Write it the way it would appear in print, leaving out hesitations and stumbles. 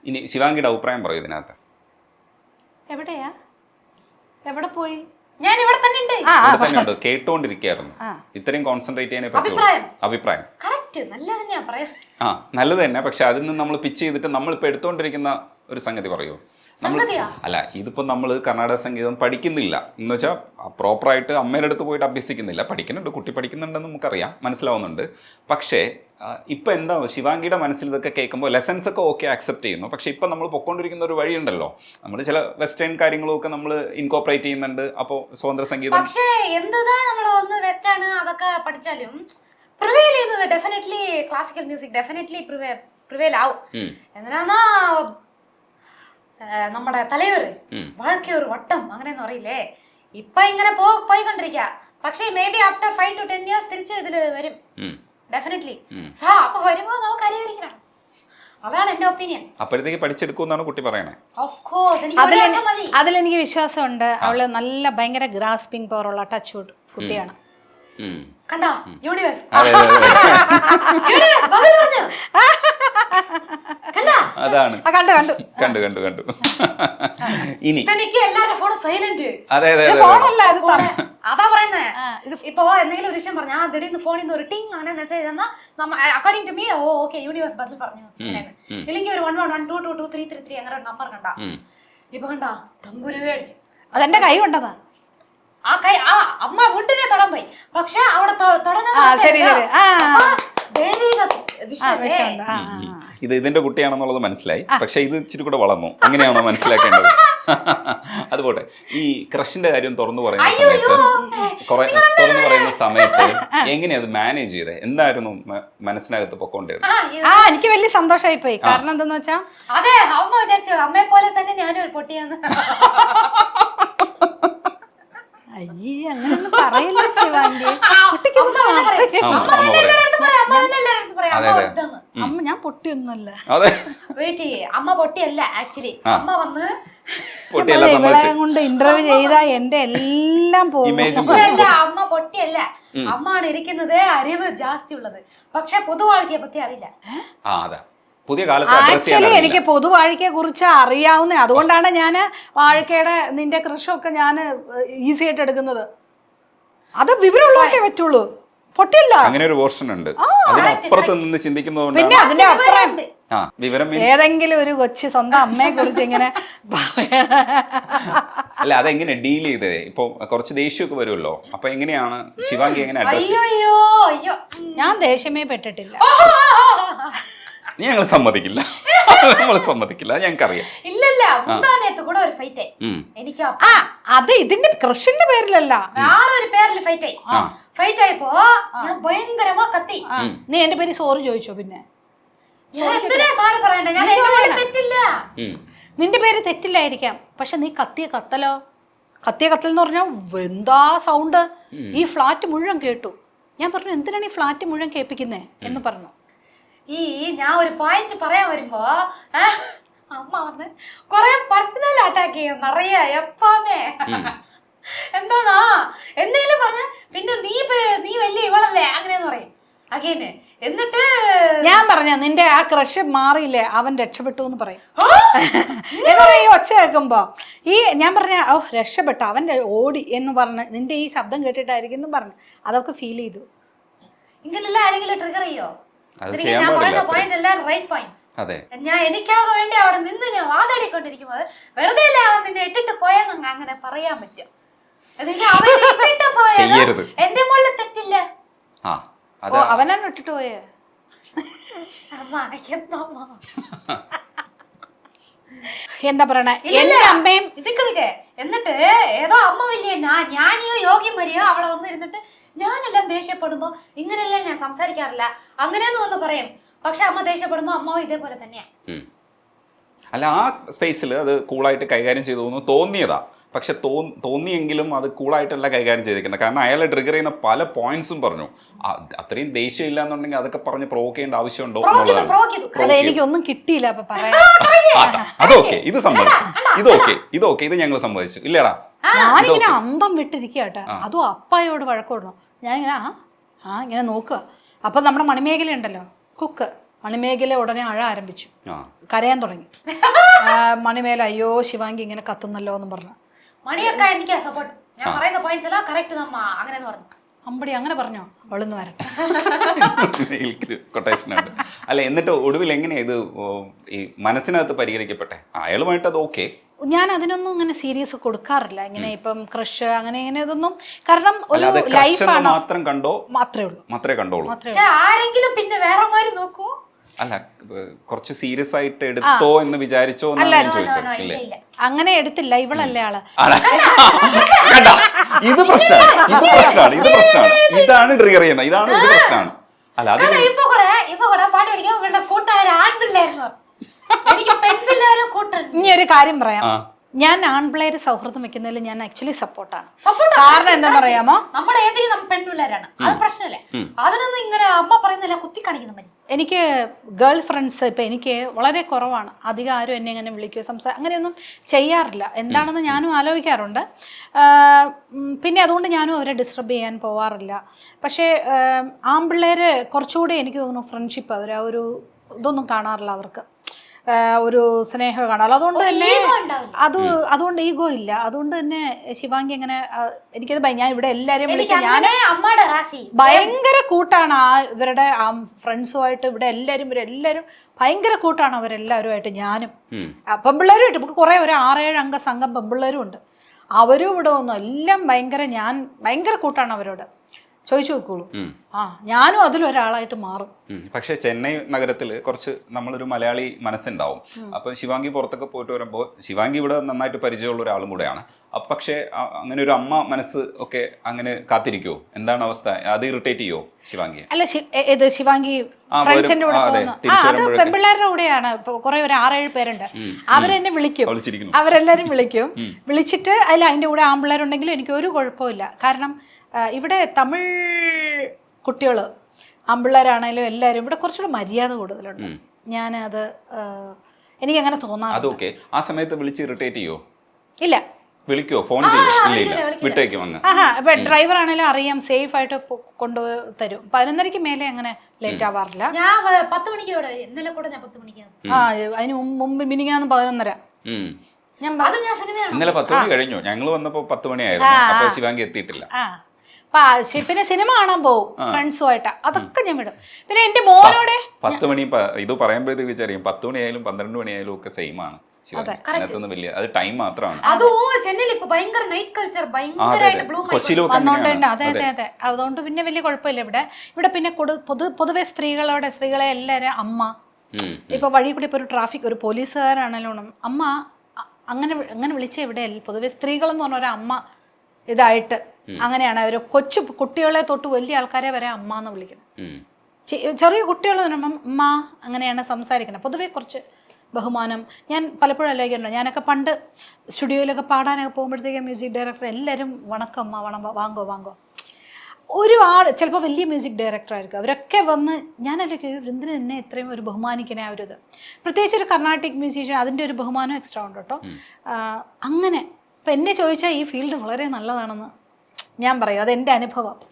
ഇനി ശിവാംഗിയുടെ അഭിപ്രായം പറയൂ ഇതിനകത്ത്. എവിടെയാ, എവിടെ പോയി? ഞാൻ ഇവിടെ തന്നെ ഉണ്ട്. ഇവിടെ തന്നെ ഉണ്ട്, കേട്ടോണ്ടിരിക്കായിരുന്നു. ഇത്രയും കോൺസെൻട്രേറ്റ് ചെയ്യാനേ പറ്റുള്ളൂ. അഭിപ്രായം കറക്റ്റ്, നല്ല തന്നെയാ പറയാ. നല്ലത് തന്നെ. പക്ഷെ അതിൽ നിന്ന് നമ്മൾ പിച്ച് ചെയ്തിട്ട് നമ്മളിപ്പോൾ എടുത്തോണ്ടിരിക്കുന്ന ഒരു സംഗതി പറയൂ. അല്ല, ഇതിപ്പോൾ നമ്മൾ കർണാടക സംഗീതം പഠിക്കുന്നില്ല എന്ന് വെച്ചാൽ പ്രോപ്പറായിട്ട് അമ്മയുടെ അടുത്ത് പോയിട്ട് അഭ്യസിക്കുന്നില്ല. പഠിക്കുന്നുണ്ട്, കുട്ടി പഠിക്കുന്നുണ്ടെന്ന് നമുക്കറിയാം, മനസ്സിലാവുന്നുണ്ട്. പക്ഷേ ഇപ്പം എന്താ ശിവാംഗിയുടെ മനസ്സിൽ ഇതൊക്കെ കേൾക്കുമ്പോൾ ലെസൺസ് ഒക്കെ ഓക്കെ ആക്സെപ്റ്റ് ചെയ്യുന്നു. പക്ഷേ ഇപ്പം നമ്മൾ പൊയ്ക്കൊണ്ടിരിക്കുന്ന ഒരു വഴിയുണ്ടല്ലോ, നമ്മൾ ചില വെസ്റ്റേൺ കാര്യങ്ങളൊക്കെ നമ്മൾ ഇൻകോപ്പറേറ്റ് ചെയ്യുന്നുണ്ട്. അപ്പോൾ സ്വതന്ത്ര സംഗീതം പക്ഷേ എന്താ നമ്മൾ ഒന്ന് വെസ്റ്റേൺ അതൊക്കെ പഠിച്ചാലും പ്രിവെയിൽ ചെയ്യുന്നത് definitely classical music definitely prevail ആവും. എന്തിനാ നമ്മുടെ തലയൊരു വാഴയ്ക്ക് ഒരു വട്ടം അങ്ങനെയൊന്നും അറിയില്ലേ, ഇപ്പൊ ഇങ്ങനെ പോയിക്കൊണ്ടിരിക്ക. പക്ഷേ may be after 5 to 10 years തിരിച്ചു ഇതില് വരും ഡെഫിനറ്റ്ലി. അപ്പൊ വരുമ്പോ നമുക്ക് അനുകരിക്കണം. അതാണ് എന്റെ ഒപ്പീനിയൻ. അപ്പോഴത്തേക്ക് പഠിച്ചെടുക്കുമെന്നാണ് കുട്ടി പറയണേ. ഓഫ് കോഴ്സ് അതിലെനിക്ക് വിശ്വാസമുണ്ട്. അവള് നല്ല ഭയങ്കര ഗ്രാസ്പിംഗ് പവർ ഉള്ള ടച്ച് കുട്ടിയാണ്. കണ്ടോ യൂണിവേഴ്സ് അതാണ്. കണ്ടു ഇനി അതാ പറയുന്നേ. ഇപ്പൊ എന്തെങ്കിലും ഒരു വിഷയം പറഞ്ഞാൽ ദിടീന്ന് ഫോണിൽ നിന്ന് ഒരു ടിങ് അങ്ങനെ മെസ്സേജ് തന്നാൽ according to me okay universe ബദൽ പറഞ്ഞു. ഇല്ലെങ്കിൽ ഒരു 11122233 അങ്ങനെ ഒരു നമ്പർ കണ്ട. ഇപ്പൊ കണ്ടാ തമ്പുരുവേ അടിച്ചു. അതെന്റെ കൈ കൊണ്ടതാ. ആ കൈ അമ്മ വുഡിനെ തൊടാൻ പോയി. പക്ഷെ അവിടെ ഇത് ഇതിന്റെ കുട്ടിയാണെന്നുള്ളത് മനസ്സിലായി. പക്ഷെ ഇത് ഇച്ചിരി കൂടെ വളർന്നു. അങ്ങനെയാണോ മനസ്സിലാക്കേണ്ടത്? അതുപോട്ടെ. ഈ ക്രഷിന്റെ കാര്യം തുറന്നു പറയുന്ന സമയത്ത് എങ്ങനെയാ അത് മാനേജ് ചെയ്തേ? എന്തായിരുന്നു മനസ്സിനകത്ത് പൊക്കോണ്ടത്? എനിക്ക് വലിയ സന്തോഷമായി പോയി. കാരണം എന്താന്ന് വെച്ചാ അതെ അമ്മ വിചാരിച്ചു അമ്മയെ പോലെ തന്നെ ഞാനും ഒരു പൊട്ടിയാന്ന്. അങ്ങനെയൊന്നും പറയില്ല ശിവാംഗി. അമ്മ ഞാൻ പൊട്ടിയൊന്നുമല്ല. അമ്മ പൊട്ടിയല്ല ആക്ച്വലി. അമ്മ വന്ന് ഇവളെ കൊണ്ട് ഇന്റർവ്യൂ ചെയ്താ എന്റെ എല്ലാം പോകും. അമ്മ പൊട്ടിയല്ല, അമ്മാണ് ഇരിക്കുന്നത് അറിവ് ജാസ്തി ഉള്ളത്. പക്ഷെ പൊതുവാഴ്ചയെ പറ്റി അറിയില്ല. ആക്ച്വലി എനിക്ക് പൊതുവാഴിക്കയെ കുറിച്ച് അറിയാവുന്ന, അതുകൊണ്ടാണ് ഞാൻ വാഴക്കയുടെ നിന്റെ കൃഷിയൊക്കെ ഞാൻ ഈസി ആയിട്ട് എടുക്കുന്നത്. അത് വിവരമുള്ളവർക്കേ പറ്റുള്ളൂ. പൊട്ടില്ല. അങ്ങനെ ഒരു പോർഷൻ ഉണ്ട്. അതിനപ്പുറത്ത് നിന്ന് ചിന്തിക്കുന്നതുകൊണ്ട് പിന്നെ അതിന്റെ അപ്പുറം വിവരം ഏതെങ്കിലും ഒരു കൊച്ചു സ്വന്തം അമ്മയെ കുറിച്ച് ഇങ്ങനെ അല്ല, അതെങ്ങനെ ഡീൽ ചെയ്തേ? ഇപ്പൊ കുറച്ച് ദേഷ്യമൊക്കെ വരുമല്ലോ, അപ്പൊ എങ്ങനെയാണ് ശിവാംഗി എങ്ങനെ? ഞാൻ ദേഷ്യമേ പെട്ടിട്ടില്ല. ഞങ്ങൾ സമ്മതിക്കില്ല, നമ്മൾ സമ്മതിക്കില്ല, ഞങ്ങൾക്കറിയാം. ഇല്ലല്ല, കൂടെ ഒരു ഫൈറ്റ് എനിക്ക് അത് ഇതിന്റെ കൃഷിന്റെ പേരിലല്ല, ഒരു പേരിൽ ഫൈറ്റ് ആയപ്പോ ഞാൻ ഭയങ്കരമാ കത്തി. നീ എന്റെ പേര് സോറി ചോദിച്ചോ? പിന്നെ സോറി പറയണ്ട, ഞാൻ തെറ്റില്ല. നിന്റെ പേര് തെറ്റില്ലായിരിക്കാം, പക്ഷെ നീ കത്തിയ കത്തൽ എന്ന് പറഞ്ഞാൽ എന്താ സൗണ്ട്, ഈ ഫ്ലാറ്റ് മുഴുവൻ കേട്ടു. ഞാൻ പറഞ്ഞു എന്തിനാണ് ഈ ഫ്ലാറ്റ് മുഴുവൻ കേൾപ്പിക്കുന്നേ എന്ന് പറഞ്ഞു. ഞാൻ ഒരു പോയിന്റ് പറയാൻ വരുമ്പോ അമ്മ വന്ന് കൊറേ പേഴ്സണൽ അറ്റാക്ക് ചെയ്യും നിറയെ എപ്പാമേ. എന്താന്നാ എന്തെങ്കിലും പറഞ്ഞ പിന്നെ നീ വലിയ ഇവളല്ലേ അങ്ങനെയെന്ന് പറയും അഗൈന്. എന്നിട്ട് ഞാൻ പറഞ്ഞ നിന്റെ ആ ക്രഷ് മാറിയില്ലേ, അവൻ രക്ഷപ്പെട്ടു എന്ന് പറയും. എന്താ പറയാ ഈ ഒച്ച കേൾക്കുമ്പോ ഞാൻ പറഞ്ഞ ഓ രക്ഷപ്പെട്ടു, അവൻ ഓടി എന്ന് പറഞ്ഞ് നിന്റെ ഈ ശബ്ദം കേട്ടിട്ടായിരിക്കും എന്ന് പറഞ്ഞു. അതൊക്കെ ഫീൽ ചെയ്തു. ഇങ്ങനെല്ലാം ആരെങ്കിലും ട്രിഗർ ചെയ്യോ? ഞാൻ പറയുന്ന പോയിന്റ് എല്ലാം റൈറ്റ് പോയിന്റ്സ്. ഞാൻ എനിക്കാകെ വേണ്ടി അവിടെ നിന്ന് ഞാൻ വാതാടിക്കൊണ്ടിരിക്കുമ്പോൾ വെറുതെ അല്ലേ അവൻ നിന്നെ ഇട്ടിട്ട് പോയെന്ന് അങ്ങനെ പറയാൻ പറ്റും. എന്റെ മുകളിൽ തെറ്റില്ല. അവനാണ് ഇട്ടിട്ട് പോയേ. എന്താ പറയണേ എന്റെ അമ്മയും ഇതൊക്കെ. എന്നിട്ട് ഏതോ അമ്മ വലിയ ഞാനിയോ യോഗി മരിയോ അവിടെ വന്നിരുന്നിട്ട് ഞാനെല്ലാം ദേഷ്യപ്പെടുമ്പോ ഇങ്ങനെയല്ല ഞാൻ സംസാരിക്കാറില്ല അങ്ങനെയൊന്നും വന്ന് പറയും. പക്ഷെ അമ്മ ദേഷ്യപ്പെടുമ്പോ അമ്മ ഇതേപോലെ തന്നെയാ. അല്ല, ആ സ്പേസിൽ അത് കൂളായിട്ട് കൈകാര്യം ചെയ്തു തോന്നിയതാ. പക്ഷെ തോന്നിയെങ്കിലും അത് കൂളായിട്ടല്ല കൈകാര്യം ചെയ്തിരിക്കുന്നത്. കാരണം അയാളെ ട്രിഗർ ചെയ്യുന്ന പല പോയിന്റ്സും പറഞ്ഞു. അത്രയും ദേഷ്യം ഇല്ല എന്നുണ്ടെങ്കിൽ അതൊക്കെ പറഞ്ഞ് പ്രൊവോക്ക് ചെയ്യേണ്ട ആവശ്യമുണ്ടോ എന്നുള്ളതാണ്. എനിക്കൊന്നും കിട്ടിയില്ല. അതൊക്കെ ഇത് സമ്മതിച്ചു, ഇതൊക്കെ ഇത് ഞങ്ങൾ സമ്മതിച്ചു. ഇല്ലടാ, ഞാനിങ്ങനെ അന്തം വിട്ടിരിക്കട്ടെ. അതും അപ്പായോട് വഴക്കോടണം. ഞാനിങ്ങനെ ഇങ്ങനെ നോക്കുക. അപ്പൊ നമ്മുടെ മണിമേഖല ഉണ്ടല്ലോ, കുക്ക് മണിമേഖല ഉടനെ അഴ ആരംഭിച്ചു, ആ കരയാൻ തുടങ്ങി. മണിമേല അയ്യോ ശിവാങ്കി ഇങ്ങനെ കത്തുന്നല്ലോ എന്ന് പറഞ്ഞു. മണിയൊക്കെ എനിക്ക് സപ്പോർട്ട്, ഞാൻ പറയുന്ന പോയിന്റ്സ് എല്ലാം കറക്റ്റ് നമ്മ അങ്ങനെ പറഞ്ഞു. അമ്പടി അങ്ങനെ പറഞ്ഞോ, അവളൊന്ന് വരട്ടെ. കൊട്ടേഷനുണ്ട്. അല്ല, എന്നിട്ട് ഒടുവിൽ എങ്ങനെയാ ഇത് ഈ മനസ്സിനകത്ത് പരിഹരിക്കപ്പെട്ടെ? അയാളുമായിട്ട് അത് ഓക്കെ? ഞാൻ അതിനൊന്നും ഇങ്ങനെ സീരിയസ് കൊടുക്കാറില്ല, ഇങ്ങനെ ഇപ്പം ക്രഷ് അങ്ങനെ ഇങ്ങനെ ഇതൊന്നും. കാരണം ഒരു ലൈഫാണ് മാത്രമേ കണ്ടോളൂ. പക്ഷെ ആരെങ്കിലും പിന്നെ വേറെ മാതിരി നോക്കൂ. അല്ല, കുറച്ച് സീരിയസ് ആയിട്ട് എടുത്തോ എന്ന് വിചാരിച്ചോ എന്നാണ് ചോദിച്ചത്. ഇല്ലേ, അങ്ങനെ എടുത്തില്ല, ഇവളല്ലേ ആള്. ഇത് പ്രശ്നമാണ്. ഇതാണ് ട്രിഗർ ചെയ്യുന്നത്, ഇതാണ് ഇത് പ്രശ്നമാണ്. അല്ല, അത് ഇപ്പൊ കൂടെ പാട്ട് പഠിക്കാൻ ഇവളുടെ കൂട്ടുകാർ ആൺപിള്ളേരുന്നു, എനിക്ക് പെൺപിള്ളേരും കൂട്ടൻ. ഇനി ഒരു കാര്യം പറയാം, ഞാൻ ആൺപിള്ളേര് സൗഹൃദം വെക്കുന്നതിൽ ഞാൻ ആക്ച്വലി സപ്പോർട്ടാണ്. കാരണം എന്താണെന്ന് അറിയാമോ, നമ്മുടെ ഏതിലും നമ്മൾ പെൺപിള്ളേരാണ്, അത് പ്രശ്നമല്ലേ. അതിനൊന്നും ഇങ്ങനെ അമ്മ പറയുന്നില്ല കുത്തി കാണിക്കുന്ന മതി. എനിക്ക് ഗേൾ ഫ്രണ്ട്സ് ഇപ്പം എനിക്ക് വളരെ കുറവാണ്. അധികം ആരും എന്നെ ഇങ്ങനെ വിളിക്കുകയോ അങ്ങനെയൊന്നും ചെയ്യാറില്ല. എന്താണെന്ന് ഞാനും ആലോചിക്കാറുണ്ട്. പിന്നെ അതുകൊണ്ട് ഞാനും അവരെ ഡിസ്റ്റർബ് ചെയ്യാൻ പോവാറില്ല. പക്ഷേ ആൺപിള്ളേർ കുറച്ചുകൂടി എനിക്ക് തോന്നുന്നു ഫ്രണ്ട്ഷിപ്പ്, അവർ ആ ഒരു ഇതൊന്നും കാണാറില്ല, അവർക്ക് ഒരു സ്നേഹം കാണാറില്ല. അതുകൊണ്ട് തന്നെ അതുകൊണ്ട് ഈഗോ ഇല്ല. അതുകൊണ്ട് തന്നെ ശിവാങ്കി അങ്ങനെ എനിക്കത് ഞാൻ ഇവിടെ എല്ലാവരെയും വിളിച്ച ഞാൻ ഭയങ്കര കൂട്ടാണ്. ഇവരുടെ ഫ്രണ്ട്സുമായിട്ട് ഇവിടെ എല്ലാവരും ഭയങ്കര കൂട്ടാണ് അവരെല്ലാവരുമായിട്ട്. ഞാനും പെൺപിള്ളേരുമായിട്ട് നമുക്ക് കുറേ ഒരു 6-7 അംഗ സംഘം പെൺപിള്ളേരും ഉണ്ട്. അവരും ഇവിടെ വന്നു എല്ലാം ഞാൻ ഭയങ്കര കൂട്ടാണ് അവരോട്. ചോദിച്ചു നോക്കുള്ളൂ. ഞാനും അതിലൊരാളായിട്ട് മാറും. പക്ഷെ ചെന്നൈ നഗരത്തിൽ കുറച്ച് നമ്മളൊരു മലയാളി മനസ്സുണ്ടാവും. അപ്പൊ ശിവാങ്കി പുറത്തൊക്കെ പോയിട്ട് വരുമ്പോൾ ശിവാങ്കി ഇവിടെ നന്നായിട്ട് പരിചയമുള്ള ഒരാളും കൂടെയാണ്. പക്ഷെ അങ്ങനെ ഒരു അമ്മ മനസ്സ് ഒക്കെ അങ്ങനെ കാത്തിരിക്കുവോ? എന്താണ് അവസ്ഥ? അത് ഇറിറ്റേറ്റ് ചെയ്യോ ശിവാങ്കി? അല്ല, ഇത് ശിവാങ്കി ഫ്രണ്ട്സിന്റെ കൂടെ പോകുന്നു. അത് പെൺപിള്ളേരുടെ കൂടെയാണ്. കുറെ ഒരു 6-7 പേരുണ്ട്. അവരെന്നെ വിളിക്കും, അവരെല്ലാരും വിളിക്കും. വിളിച്ചിട്ട് അതിന്റെ കൂടെ ആൺപിള്ളേരുണ്ടെങ്കിലും എനിക്ക് ഒരു കുഴപ്പമില്ല. കാരണം ഇവിടെ തമിഴ് കുട്ടികൾ ആൺപിള്ളേരാണേലും എല്ലാവരും ഇവിടെ കുറച്ചുകൂടെ മര്യാദ കൂടുതലുണ്ട്. ഞാനത് എനിക്കങ്ങനെ തോന്നാറുണ്ട്. അതൊക്കെ ആ സമയത്ത് വിളിച്ച് ഇറിറ്റേറ്റ് ചെയ്യോ? ഇല്ല. വിളിക്കോ? ഫോൺ ചെയ്യോ? വിട്ടേക്കും അങ്ങ്. ഇപ്പൊ ഡ്രൈവർ ആണെങ്കിലും അറിയാം, സേഫ് ആയിട്ട് കൊണ്ടുപോയി തരും. 11:30 മേലെ അങ്ങനെ ലേറ്റ് ആവാറില്ല. ഞാൻ 10 മണിക്ക് ഇന്നലെ കൂടെ ഞാൻ 10 മണിക്ക് അതിന് മുമ്പ് മിനിങ്ങാന്ന് 11:30. ഇന്നലെ 10 മണി കഴിഞ്ഞു. ഞങ്ങൾ വന്നപ്പോ 10 മണിയായിരുന്നു. അപ്പൊ ശിവാങ്കി എത്തിയിട്ടില്ല. പിന്നെ സിനിമ കാണാൻ പോകും ഫ്രണ്ട്സുമായിട്ട്, അതൊക്കെ ഞാൻ വിടും. പിന്നെ എന്റെ മോനോടെ 10 മണി ഇത് പറയുമ്പോഴത്തേക്ക് വിചാരിക്കും 10 മണിയായാലും 12 മണിയായാലും ഒക്കെ സെയിം ആണ്. വലിയ അത് ടൈം മാത്രമാണ്. അതെ. അതുകൊണ്ട് പിന്നെ വലിയ കുഴപ്പമില്ല. ഇവിടെ പിന്നെ പൊതുവെ സ്ത്രീകളെ എല്ലാരും അമ്മ. ഇപ്പൊ വഴി കൂടി ഇപ്പൊ ഒരു ട്രാഫിക് ഒരു പോലീസുകാരാണെങ്കിലും അമ്മ അങ്ങനെ വിളിച്ച ഇവിടെ പൊതുവെ സ്ത്രീകളെന്ന് പറഞ്ഞ ഒരു അമ്മ ഇതായിട്ട് അങ്ങനെയാണ്. അവർ കൊച്ചു കുട്ടികളെ തൊട്ട് വലിയ ആൾക്കാരെ വരെ അമ്മ എന്ന് വിളിക്കണം. ചെറിയ കുട്ടികൾ അമ്മ അങ്ങനെയാണ് സംസാരിക്കുന്നത്. പൊതുവെ കുറച്ച് ബഹുമാനം. ഞാൻ പലപ്പോഴും ആലോചിക്കുന്നുണ്ട്, ഞാനൊക്കെ പണ്ട് സ്റ്റുഡിയോയിലൊക്കെ പാടാനൊക്കെ പോകുമ്പോഴത്തേക്കും മ്യൂസിക് ഡയറക്ടർ എല്ലാവരും വണക്കം അമ്മ വാങ്ങോ. ചിലപ്പോൾ വലിയ മ്യൂസിക് ഡയറക്ടർ ആയിരിക്കും, അവരൊക്കെ വന്ന് ഞാനല്ലേ വൃന്ദന് എന്നെ ഇത്രയും ഒരു ബഹുമാനിക്കണേ ആ ഒരു ഇത്. പ്രത്യേകിച്ച് ഒരു കർണാട്ടിക് മ്യൂസീഷ്യൻ, അതിൻ്റെ ഒരു ബഹുമാനം എക്സ്ട്രാ ഉണ്ട് കേട്ടോ. അങ്ങനെ ഇപ്പം എന്നെ ചോദിച്ചാൽ ഈ ഫീൽഡ് വളരെ നല്ലതാണെന്ന് ഞാൻ പറയും. അതെൻ്റെ അനുഭവം.